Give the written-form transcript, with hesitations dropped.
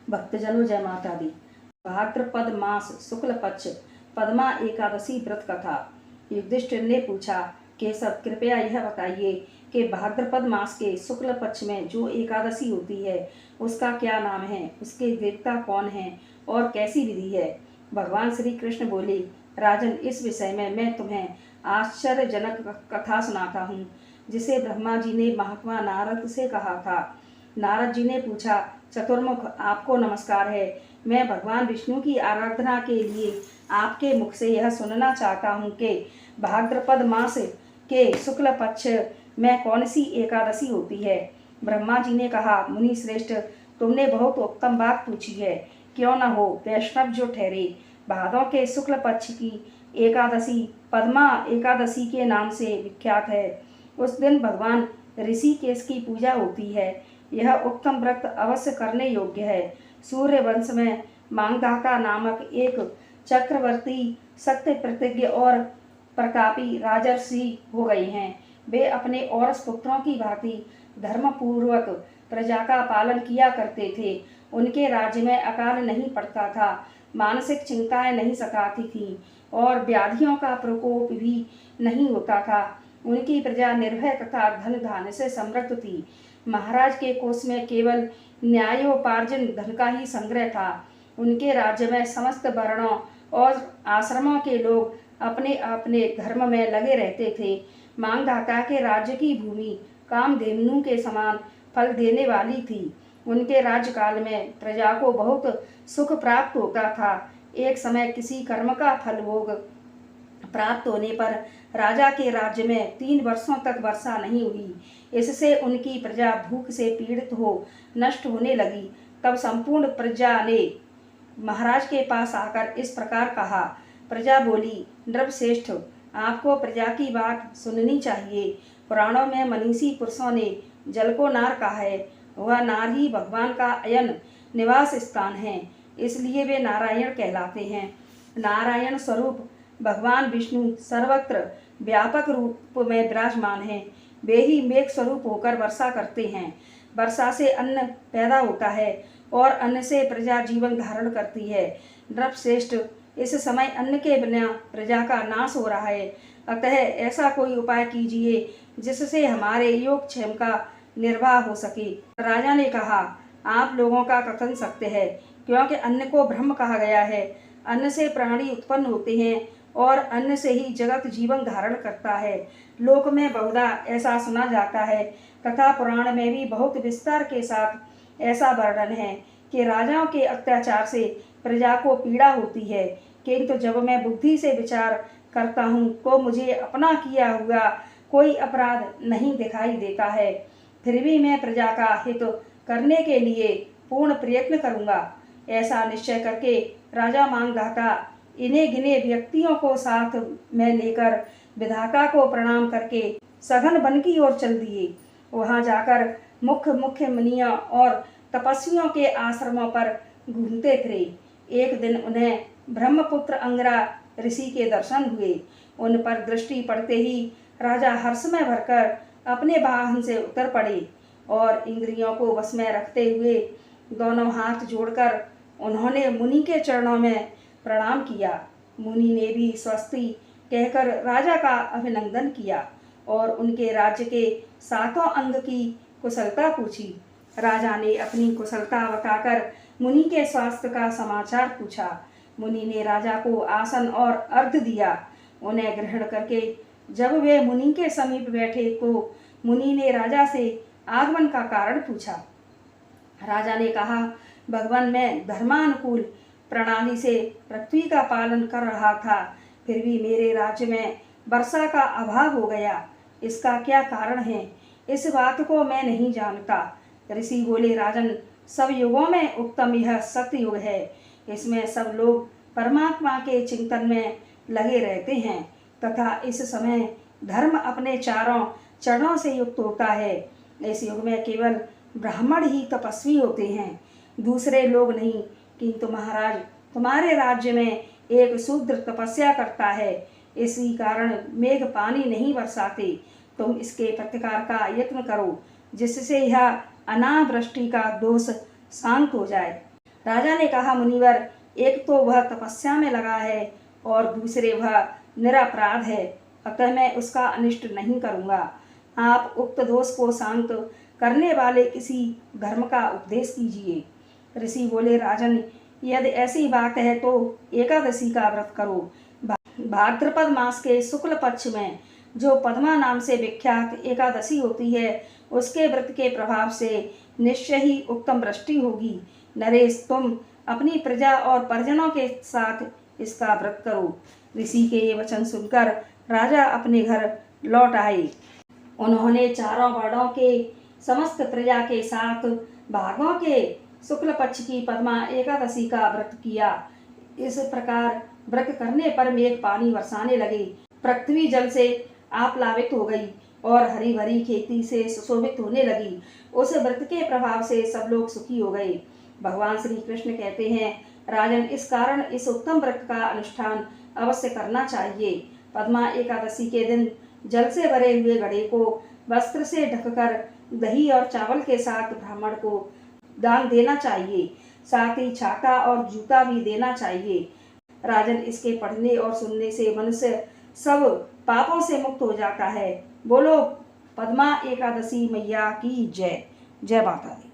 भक्तजनों जय माता दी। भाद्रपद मास शुक्ल पक्ष पद्मा एकादशी व्रत कथा। युधिष्ठिर ने पूछा, केशव कृपया यह बताइए कि भाद्रपद मास के शुक्ल पक्ष में जो एकादशी होती है उसका क्या नाम है, उसके देवता कौन हैं और कैसी विधि है। भगवान श्री कृष्ण बोले, राजन, इस विषय में मैं तुम्हें आश्चर्यजनक कथा सुनाता हूँ जिसे ब्रह्मा जी ने महात्मा नारद से कहा था। नारद जी ने पूछा, चतुर्मुख, आपको नमस्कार है। मैं भगवान विष्णु की आराधना के लिए आपके मुख से यह सुनना चाहता हूँ कि भाद्रपद मास के शुक्ल पक्ष में कौन सी एकादशी होती है। ब्रह्मा जी ने कहा, मुनि श्रेष्ठ, तुमने बहुत उत्तम बात पूछी है। क्यों न हो, वैष्णव जो ठहरे। भादों के शुक्ल पक्ष की एकादशी पद्मा एकादशी के नाम से विख्यात है। उस दिन भगवान ऋषिकेश की पूजा होती है। यह उत्तम व्रत अवश्य करने योग्य है। सूर्य वंश में मांधाता नामक एक चक्रवर्ती सत्य प्रतिज्ञ और प्रतापी राजर्षि हो गए हैं। वे अपने और पुत्रों की भांति धर्मपूर्वक प्रजा का पालन किया करते थे। उनके राज्य में अकाल नहीं पड़ता था, मानसिक चिंताएं नहीं सताती थीं और व्याधियों का प्रकोप भी नहीं होता था। उनकी प्रजा निर्भय तथा धन धान्य से समृद्ध थी। महाराज के कोष में केवल न्यायोपार्जन धन का ही संग्रह था। उनके राज्य में समस्त वर्णों और आश्रमों के लोग अपने अपने धर्म में लगे रहते थे। मांधाता के राज्य की भूमि कामधेनु के समान फल देने वाली थी। उनके राज्यकाल में प्रजा को बहुत सुख प्राप्त होता था। एक समय किसी कर्म का फल भोग प्राप्त होने पर राजा के राज्य में 3 वर्षों तक वर्षा नहीं हुई। इससे उनकी प्रजा भूख से पीड़ित हो नष्ट होने लगी। तब संपूर्ण प्रजा ने महाराज के पास आकर इस प्रकार कहा। प्रजा बोली, नृपश्रेष्ठ, आपको प्रजा की बात सुननी चाहिए। पुराणों में मनीषी पुरुषों ने जल को नार कहा है। वह नार ही भगवान का अयन निवास स्थान है, इसलिए वे नारायण कहलाते हैं। नारायण स्वरूप भगवान विष्णु सर्वत्र व्यापक रूप में विराजमान हैं। वे ही मेघ स्वरूप होकर वर्षा करते हैं। वर्षा से अन्न पैदा होता है और अन्न से प्रजा जीवन धारण करती है। नृपश्रेष्ठ, इस समय अन्न के बिना प्रजा का नाश हो रहा है, अतः ऐसा कोई उपाय कीजिए जिससे हमारे योगक्षेम का निर्वाह हो सके। राजा ने कहा, आप लोगों का कथन सत्य है, क्योंकि अन्न को ब्रह्म कहा गया है। अन्न से प्राणी उत्पन्न होते हैं और अन्न से ही जगत जीवन धारण करता है। लोक में बहुधा ऐसा सुना जाता है, कथा पुराण में भी बहुत विस्तार के साथ ऐसा वर्णन है कि राजाओं के अत्याचार से प्रजा को पीड़ा होती है। किंतु जब मैं बुद्धि से विचार करता हूँ तो मुझे अपना किया हुआ कोई अपराध नहीं दिखाई देता है। फिर भी मैं प्रजा का हित करने के लिए पूर्ण प्रयत्न करूँगा। ऐसा निश्चय करके राजा मांधाता इन्हें गिने व्यक्तियों को साथ में लेकर विधाता को प्रणाम करके सघन वन की ओर चल दिए। वहां जाकर मुख्य मुख्य मुनियों और तपस्वियों के आश्रमों पर घूमते फिरे। एक दिन उन्हें ब्रह्मपुत्र अंगरा ऋषि के दर्शन हुए। उन पर दृष्टि पड़ते ही राजा हर्ष में भरकर अपने वाहन से उतर पड़े और इंद्रियों को वश में रखते हुए दोनों हाथ जोड़कर उन्होंने मुनि के चरणों में प्रणाम किया। मुनि ने भी स्वस्ति कहकर राजा का अभिनंदन किया और उनके राज्य के 7 अंग की कुशलता पूछी। राजा ने अपनी कुशलता बताकर मुनि के स्वास्थ्य का समाचार पूछा। मुनि ने राजा को आसन और अर्घ्य दिया। उन्हें ग्रहण करके जब वे मुनि के समीप बैठे तो मुनि ने राजा से आगमन का कारण पूछा। राजा ने कहा, भगवान, मैं धर्मानुकूल प्रणाली से पृथ्वी का पालन कर रहा था, फिर भी मेरे राज्य में वर्षा का अभाव हो गया। इसका क्या कारण है, इस बात को मैं नहीं जानता। ऋषि बोले, राजन, सब युगों में उत्तम यह सतयुग है। इसमें सब लोग परमात्मा के चिंतन में लगे रहते हैं तथा इस समय धर्म अपने चारों चरणों से युक्त होता है। इस युग में केवल ब्राह्मण ही तपस्वी होते हैं, दूसरे लोग नहीं। किंतु महाराज, तुम्हारे राज्य में एक शूद्र तपस्या करता है, इसी कारण मेघ पानी नहीं बरसाते। तुम इसके प्रतिकार का यत्न करो जिससे यह अनावृष्टि का दोष शांत हो जाए। राजा ने कहा, मुनिवर, एक तो वह तपस्या में लगा है और दूसरे वह निरपराध है, अतः मैं उसका अनिष्ट नहीं करूँगा। आप उक्त दोष को शांत करने वाले किसी धर्म का उपदेश कीजिए। ऋषि बोले, राजन, यदि ऐसी बात है तो एकादशी का व्रत करो। भाद्रपद मास के शुक्ल पक्ष में जो पद्मा नाम से विख्यात एकादशी होती है, उसके व्रत के प्रभाव से निश्चय ही उत्तम वृष्टि होगी। नरेश, तुम अपनी प्रजा और परिजनों के साथ इसका व्रत करो। ऋषि के ये वचन सुनकर राजा अपने घर लौट आए। उन्होंने चारों वर्णों के समस्त प्रजा के साथ भागों के शुक्ल पक्ष की पद्मा एकादशी का व्रत किया। इस प्रकार व्रत करने पर मेघ पानी बरसाने लगे, पृथ्वी जल से आप्लावित हो गई और हरी भरी खेती से सुशोभित होने लगी। उस व्रत के प्रभाव से सब लोग सुखी हो गए। भगवान श्री कृष्ण कहते हैं, राजन, इस कारण इस उत्तम व्रत का अनुष्ठान अवश्य करना चाहिए। पद्मा एकादशी के दिन जल से भरे हुए घड़े को वस्त्र से ढककर दही और चावल के साथ ब्राह्मण को दान देना चाहिए। साथ ही छाता और जूता भी देना चाहिए। राजन, इसके पढ़ने और सुनने से मनुष्य सब पापों से मुक्त हो जाता है। बोलो पद्मा एकादशी मैया की जय। जय माता दी।